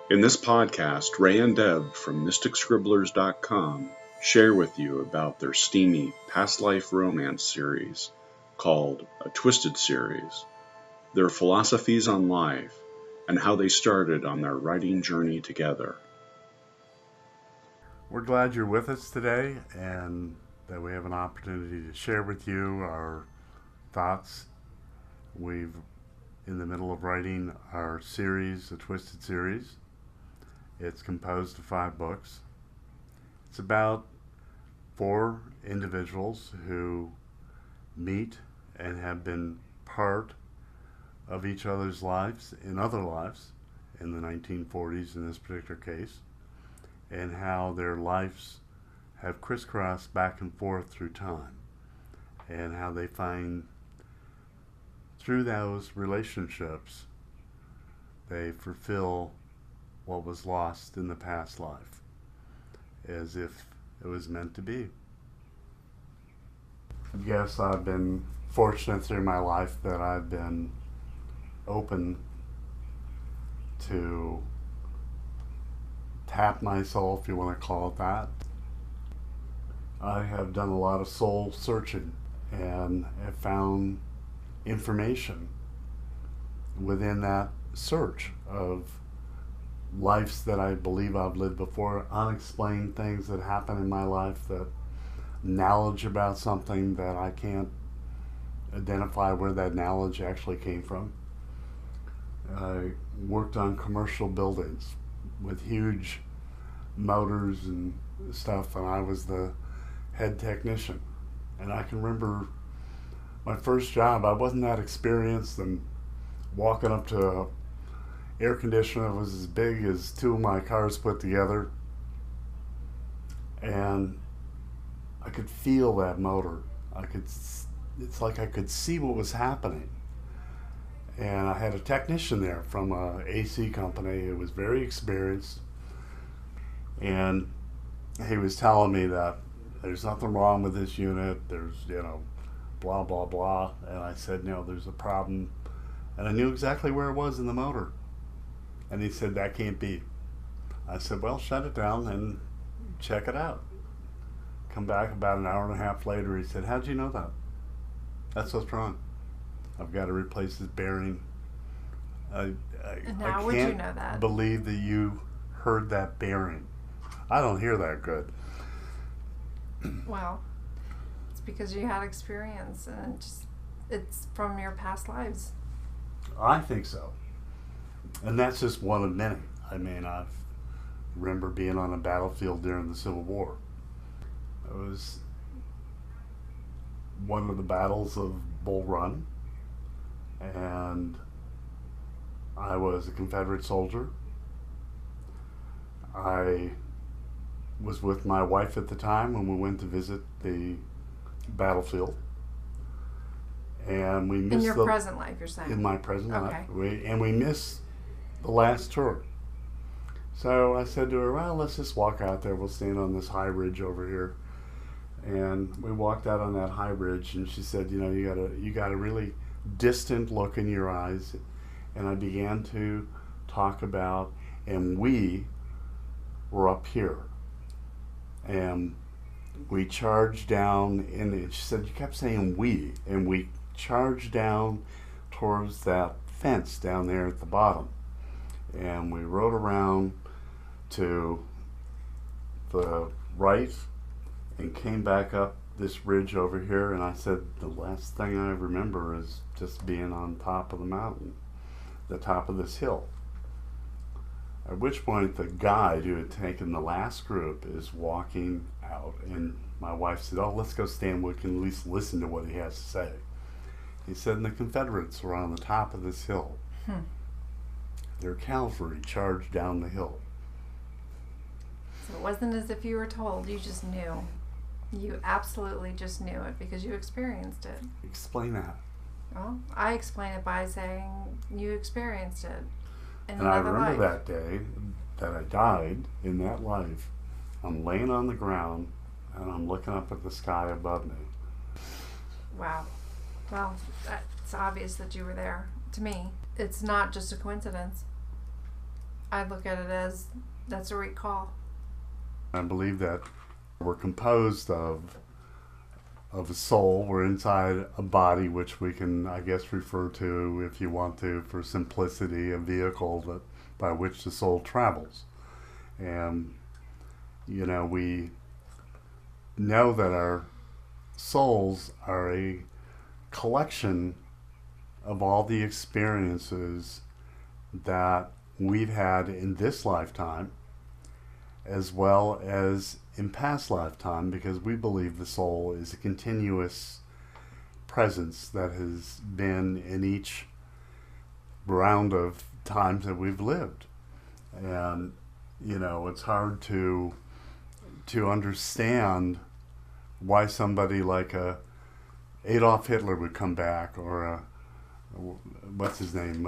In this podcast, Ray and Deb from MysticScribblers.com share with you about their steamy past life romance series called A Twisted Series, their philosophies on life, and how they started on their writing journey together. We're glad you're with us today and that we have an opportunity to share with you our thoughts. We've in the middle of writing our series, the Twisted Series. It's composed of 5 books. It's about 4 individuals who meet and have been part of each other's lives in other lives, in the 1940s in this particular case, and how their lives have crisscrossed back and forth through time, and how they find through those relationships they fulfill what was lost in the past life, as if it was meant to be. Yes, I've been fortunate through my life that I've been open to tap my soul, if you want to call it that. I have done a lot of soul searching and have found information within that search of lives that I believe I've lived before, unexplained things that happen in my life, that knowledge about something that I can't identify where that knowledge actually came from. I worked on commercial buildings with huge motors and stuff, and I was the head technician. And I can remember my first job, I wasn't that experienced, and walking up to a air conditioner that was as big as 2 of my cars put together, and I could feel that motor. It's like I could see what was happening. And I had a technician there from a AC company who was very experienced, and he was telling me that there's nothing wrong with this unit, there's, blah, blah, blah. And I said, no, there's a problem. And I knew exactly where it was in the motor. And he said, that can't be. I said, well, shut it down and check it out. Come back about an hour and a half later, he said, how'd you know that? That's what's wrong. I've got to replace this bearing. I would you know that? Can't believe that you heard that bearing. I don't hear that good. Well, it's because you had experience, and it's from your past lives. I think so. And that's just one of many. I mean, I remember being on a battlefield during the Civil War. It was one of the battles of Bull Run, and I was a Confederate soldier. I was with my wife at the time when we went to visit the battlefield, and we missed in your present life, you're saying? In my present okay. life, and we missed the last tour. So I said to her, well, let's just walk out there. We'll stand on this high ridge over here. And we walked out on that high ridge, and she said, you got a really distant look in your eyes. And I began to talk about, and we were up here. And we charged down, and she said, you kept saying we, and we charged down towards that fence down there at the bottom. And we rode around to the right and came back up this ridge over here, and I said, the last thing I remember is just being on top of the mountain, the top of this hill. At which point the guide who had taken the last group is walking out, and my wife said, oh, let's go stand, we can at least listen to what he has to say. He said, and the Confederates were on the top of this hill. Their cavalry charged down the hill. So it wasn't as if you were told, you just knew. You absolutely just knew it because you experienced it. Explain that. Well, I explain it by saying you experienced it in And I another remember life. that day that I died in that life. I'm laying on the ground and I'm looking up at the sky above me. Wow. Well, it's obvious that you were there. To me, it's not just a coincidence. I look at it as that's a recall. I believe that we're composed of a soul. We're inside a body, which we can, I guess, refer to, if you want to, for simplicity, a vehicle that by which the soul travels. And we know that our souls are a collection of all the experiences that we've had in this lifetime, as well as in past lifetime, because we believe the soul is a continuous presence that has been in each round of times that we've lived. And it's hard to understand why somebody like Adolf Hitler would come back, or what's his name?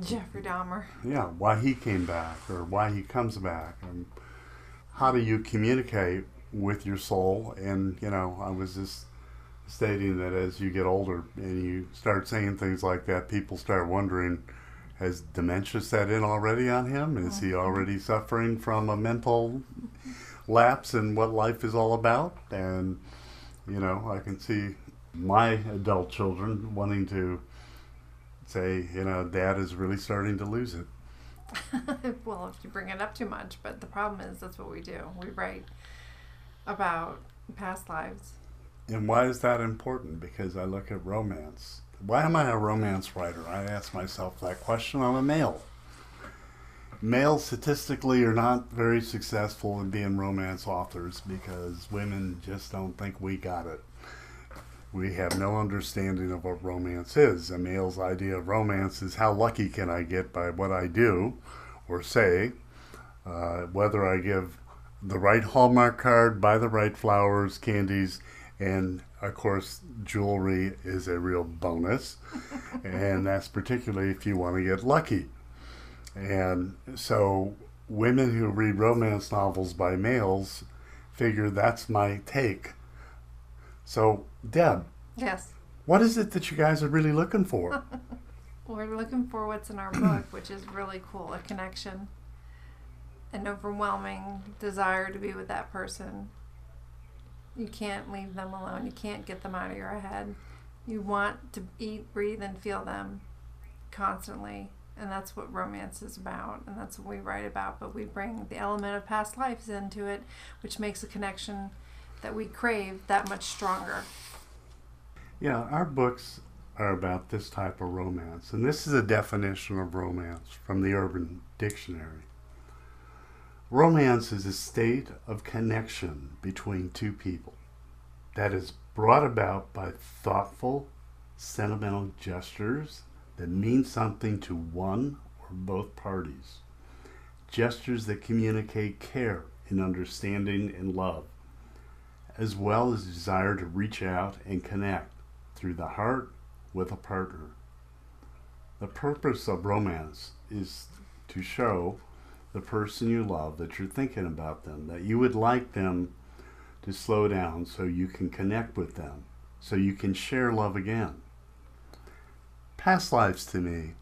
Jeffrey Dahmer. Yeah, why he came back, or why he comes back, and how do you communicate with your soul? And I was just stating that as you get older and you start saying things like that, people start wondering, has dementia set in already on him? Is he already suffering from a mental lapse in what life is all about? And I can see my adult children wanting to say, Dad is really starting to lose it. Well, if you bring it up too much, but the problem is that's what we do. We write about past lives. And why is that important? Because I look at romance. Why am I a romance writer? I ask myself that question. I'm a male. Males statistically are not very successful in being romance authors because women just don't think we got it. We have no understanding of what romance is. A male's idea of romance is how lucky can I get by what I do or say, whether I give the right Hallmark card, buy the right flowers, candies, and of course jewelry is a real bonus. And that's particularly if you want to get lucky. And so women who read romance novels by males figure that's my take. So, Deb. Yes. What is it that you guys are really looking for? We're looking for what's in our book, which is really cool. A connection. An overwhelming desire to be with that person. You can't leave them alone. You can't get them out of your head. You want to eat, breathe, and feel them constantly. And that's what romance is about. And that's what we write about. But we bring the element of past lives into it, which makes a connection that we crave that much stronger. Yeah, our books are about this type of romance. And this is a definition of romance from the Urban Dictionary. Romance is a state of connection between two people that is brought about by thoughtful, sentimental gestures that mean something to one or both parties. Gestures that communicate care and understanding and love, as well as desire to reach out and connect through the heart with a partner. The purpose of romance is to show the person you love that you're thinking about them, that you would like them to slow down so you can connect with them, so you can share love again. Past lives to me,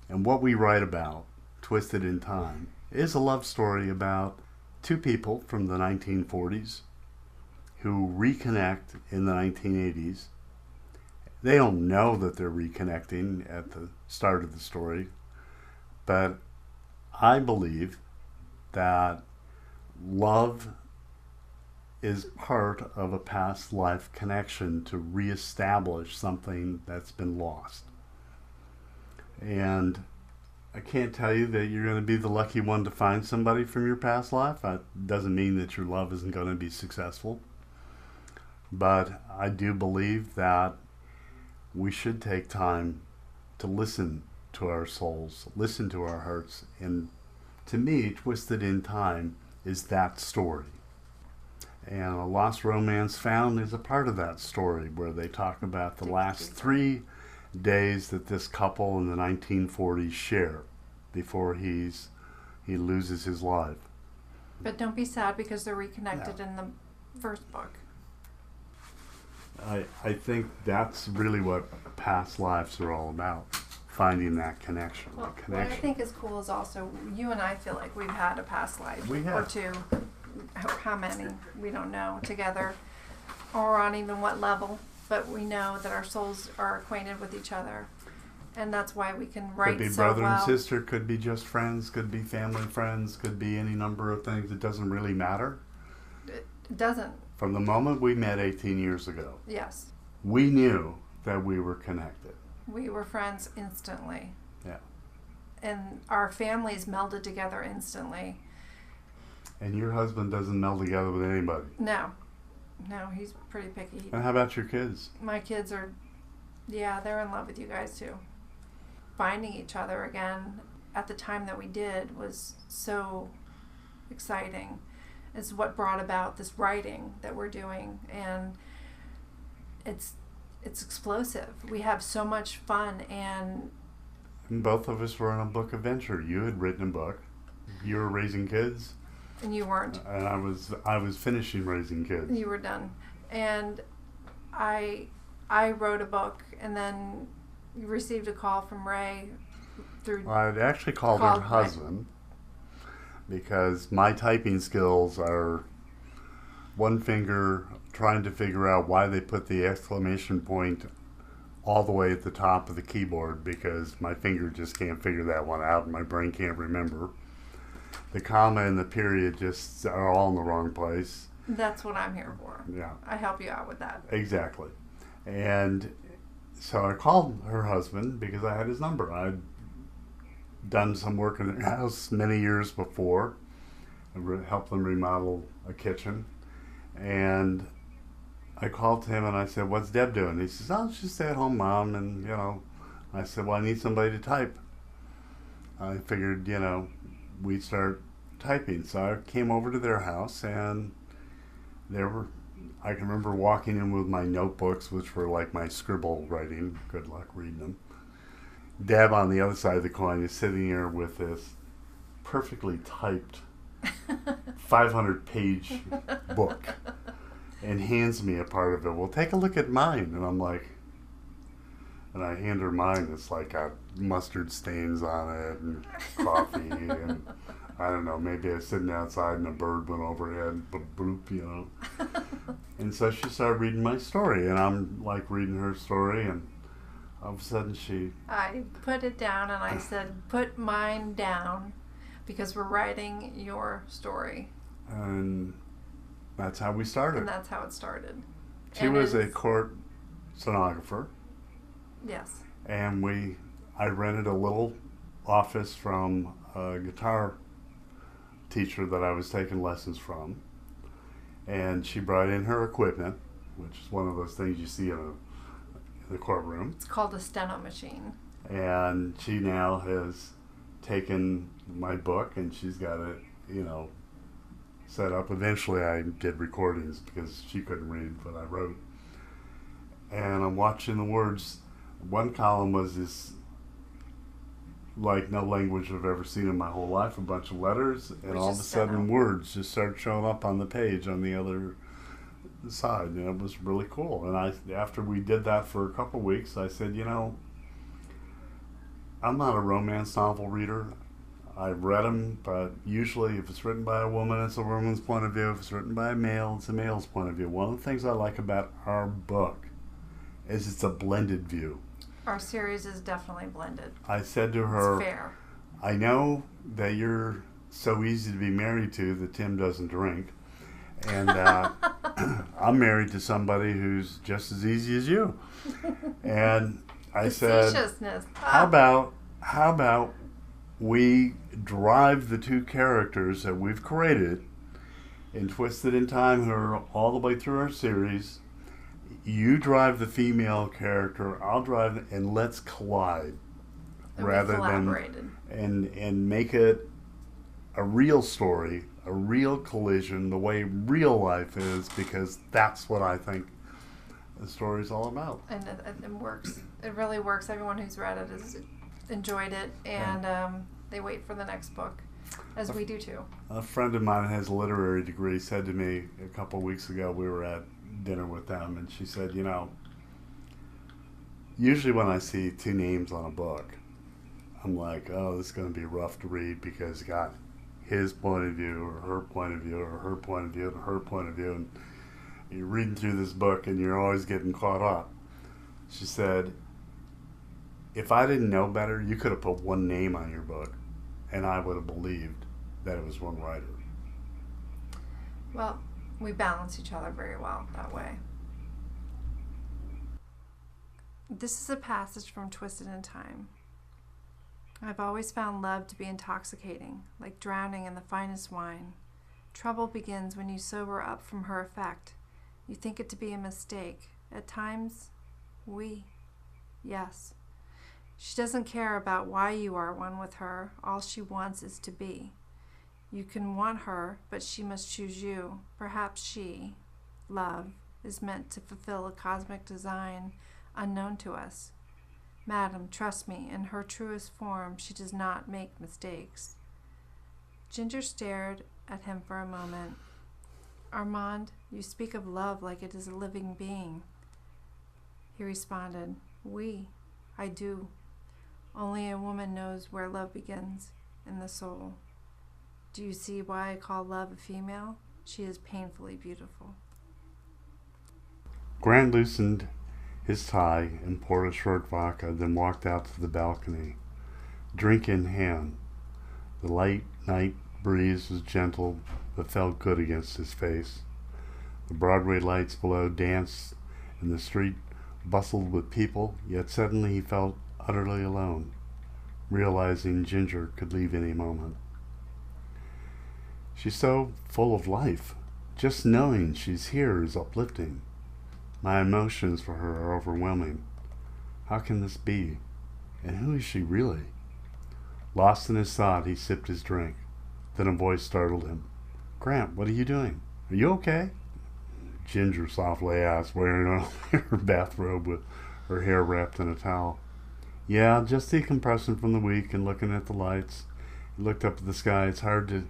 and what we write about, Twisted in Time, is a love story about two people from the 1940s who reconnect in the 1980s. They don't know that they're reconnecting at the start of the story, but I believe that love is part of a past life connection to reestablish something that's been lost. And I can't tell you that you're going to be the lucky one to find somebody from your past life. That doesn't mean that your love isn't going to be successful. But I do believe that we should take time to listen to our souls, listen to our hearts. And to me, Twisted in Time is that story. And A Lost Romance Found is a part of that story, where they talk about the last 3 days that this couple in the 1940s share before he loses his life. But don't be sad because they're reconnected in the first book. I think that's really what past lives are all about. finding that connection. Well, what I think is cool is also you and I feel like we've had a past life We or have. two. How many? We don't know together, or on even what level. But we know that our souls are acquainted with each other, and that's why we can write Could be so brother well. and sister, could be just friends, could be family friends, could be any number of things. It doesn't really matter. It doesn't. From the moment we met 18 years ago, Yes, we knew that we were connected. we were friends instantly. Yeah. And our families melded together instantly. And your husband doesn't meld together with anybody. No, he's pretty picky. And how about your kids? My kids are, yeah, they're in love with you guys too. Finding each other again at the time that we did was so exciting. It's what brought about this writing that we're doing, and it's explosive. We have so much fun, and Both of us were on a book adventure. You had written a book. You were raising kids. you weren't. And I was finishing raising kids. You were done. And I wrote a book, and then you received a call from Ray through. Well, I'd actually called her husband because my typing skills are one finger trying to figure out why they put the exclamation point all the way at the top of the keyboard, because my finger just can't figure that one out and my brain can't remember. The comma and the period just are all in the wrong place. That's what I'm here for. Yeah. I help you out with that. Exactly. And so I called her husband because I had his number. I'd done some work in their house many years before. I helped them remodel a kitchen. And I called him and I said, "What's Deb doing?" He says, "Oh, she's a stay-at-home mom." And, I said, "Well, I need somebody to type." I figured, we'd start typing. So I came over to their house, and I can remember walking in with my notebooks, which were like my scribble writing. Good luck reading them. Deb, on the other side of the coin, is sitting here with this perfectly typed 500-page book and hands me a part of it. "Well, take a look at mine." And I'm like, and I hand her mine. It's like got mustard stains on it and coffee and I don't know, maybe I was sitting outside and a bird went overhead, bloop. And so she started reading my story, and I'm like reading her story, and all of a sudden I put it down and I said, "Put mine down because we're writing your story." And that's how we started. And that's how it started. She And was a it's- court stenographer, Yes. and I rented a little office from a guitar teacher that I was taking lessons from, and she brought in her equipment, which is one of those things you see in the courtroom. It's called a steno machine. And she now has taken my book and she's got it, set up. Eventually I did recordings because she couldn't read what I wrote. And I'm watching the words. One column was this, like no language I've ever seen in my whole life, a bunch of letters, and Which all of is a sudden steno. words just started showing up on the page on the other side, and it was really cool. And after we did that for a couple weeks, I said, I'm not a romance novel reader. I've read them, but usually if it's written by a woman, it's a woman's point of view. If it's written by a male, it's a male's point of view. One of the things I like about our book is it's a blended view. Our series is definitely blended. I said to her, It's fair. "I know that you're so easy to be married to that Tim doesn't drink, and I'm married to somebody who's just as easy as you." And I said, Facetiousness. how about we drive the two characters that we've created in Twisted in Time, who are all the way through our series. You drive the female character, I'll drive, and let's collide, And we rather collaborated. than and make it a real story, a real collision, the way real life is, because that's what I think the story's all about. And it works. It really works. Everyone who's read it has enjoyed it, and they wait for the next book, as we do too. A friend of mine who has a literary degree said to me a couple of weeks ago, we were at dinner with them, and she said, usually when I see two names on a book, I'm like, oh, this is going to be rough to read because you got his point of view or her point of view or her point of view and her point of view. And you're reading through this book and you're always getting caught up. She said, if I didn't know better, you could have put one name on your book and I would have believed that it was one writer. Well, we balance each other very well that way. This is a passage from Twisted in Time. I've always found love to be intoxicating, like drowning in the finest wine. Trouble begins when you sober up from her effect. You think it to be a mistake. At times, yes. She doesn't care about why you are one with her. All she wants is to be. You can want her, but she must choose you. Perhaps she, love, is meant to fulfill a cosmic design unknown to us. Madam, trust me, in her truest form, she does not make mistakes. Ginger stared at him for a moment. Armand, you speak of love like it is a living being. He responded, I do. Only a woman knows where love begins, in the soul. Do you see why I call love a female? She is painfully beautiful. Grant loosened his tie and poured a short vodka, then walked out to the balcony, drink in hand. The light night breeze was gentle, but felt good against his face. The Broadway lights below danced, and the street bustled with people, yet suddenly he felt utterly alone, realizing Ginger could leave any moment. She's so full of life. Just knowing she's here is uplifting. My emotions for her are overwhelming. How can this be? And who is she really? Lost in his thought, he sipped his drink. Then a voice startled him. Grant, what are you doing? Are you okay? Ginger softly asked, wearing her bathrobe with her hair wrapped in a towel. Yeah, just decompressing from the week and looking at the lights. He looked up at the sky. It's hard to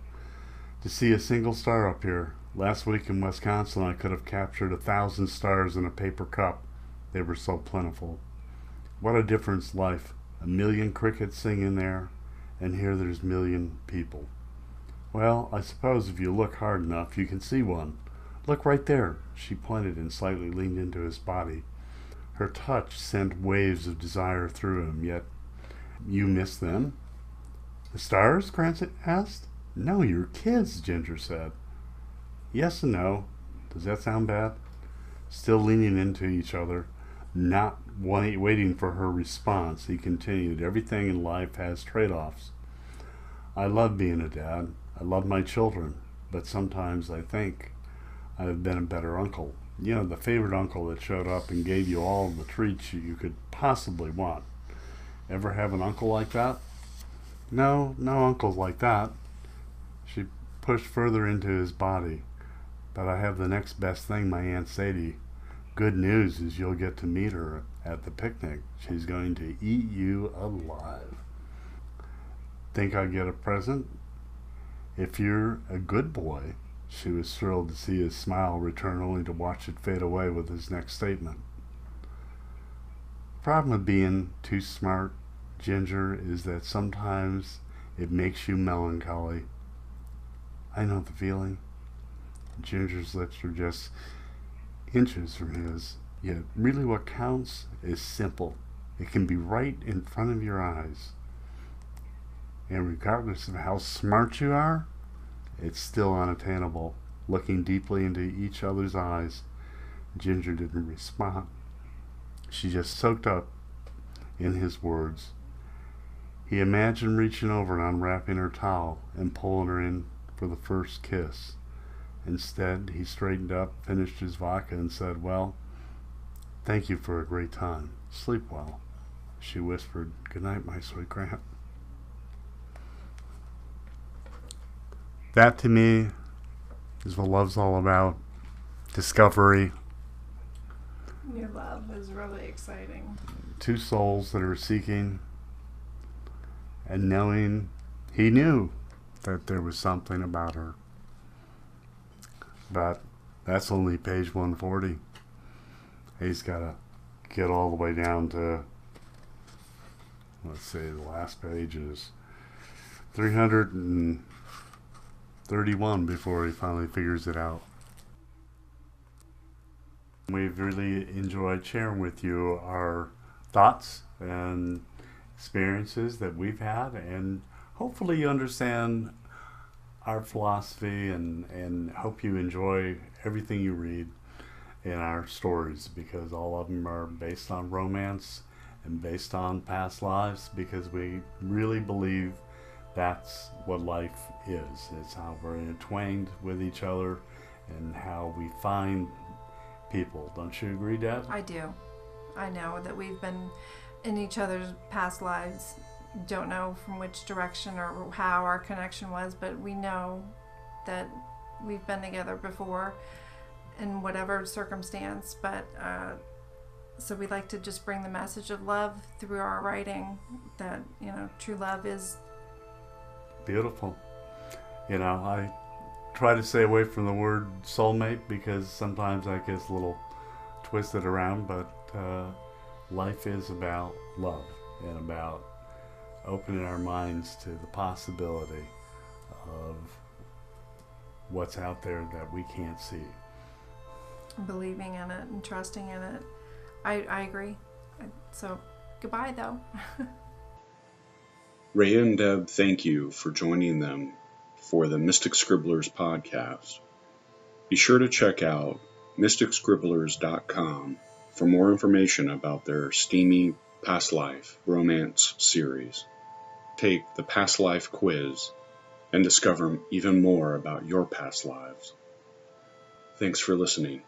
see a single star up here. Last week in Wisconsin, I could have captured 1,000 stars in a paper cup. They were so plentiful. What a difference life. 1 million crickets sing in there, and here there's 1 million people. Well, I suppose if you look hard enough, you can see one. Look right there. She pointed and slightly leaned into his body. Her touch sent waves of desire through him, yet you miss them? The stars? Grant asked. No, you're kids, Ginger said. Yes and no. Does that sound bad? Still leaning into each other, not waiting for her response, he continued, everything in life has trade-offs. I love being a dad. I love my children. But sometimes I think I have been a better uncle. You know, the favorite uncle that showed up and gave you all the treats you could possibly want. Ever have an uncle like that? No uncles like that. She pushed further into his body. But I have the next best thing, my Aunt Sadie. Good news is you'll get to meet her at the picnic. She's going to eat you alive. Think I get a present? If you're a good boy. She was thrilled to see his smile return, only to watch it fade away with his next statement. The problem with being too smart, Ginger, is that sometimes it makes you melancholy. I know the feeling. Ginger's lips were just inches from his, yet really what counts is simple. It can be right in front of your eyes. And regardless of how smart you are, it's still unattainable. Looking deeply into each other's eyes, Ginger didn't respond. She just soaked up in his words. He imagined reaching over and unwrapping her towel and pulling her in for the first kiss. Instead, he straightened up, finished his vodka, and said, well, thank you for a great time. Sleep well. She whispered, good night, my sweet Grant. That, to me, is what love's all about. Discovery. Your love is really exciting. Two souls that are seeking and knowing. He knew that there was something about her. But that's only page 140. He's got to get all the way down to let's see, the last page is 331 before he finally figures it out. We've really enjoyed sharing with you our thoughts and experiences that we've had, and hopefully you understand our philosophy, and hope you enjoy everything you read in our stories, because all of them are based on romance and based on past lives, because we really believe that's what life is. It's how we're intertwined with each other and how we find people. Don't you agree, Deb? I do. I know that we've been in each other's past lives. Don't know from which direction or how our connection was, but we know that we've been together before in whatever circumstance. But so we like to just bring the message of love through our writing, that, you know, true love is beautiful. You know, I try to stay away from the word soulmate because sometimes that gets a little twisted around, but life is about love and about opening our minds to the possibility of what's out there that we can't see. believing in it and trusting in it. I agree. So goodbye, though. Ray and Deb, thank you for joining them for the Mystic Scribblers podcast. Be sure to check out mysticscribblers.com for more information about their steamy past life romance series. Take the past life quiz and discover even more about your past lives. Thanks for listening.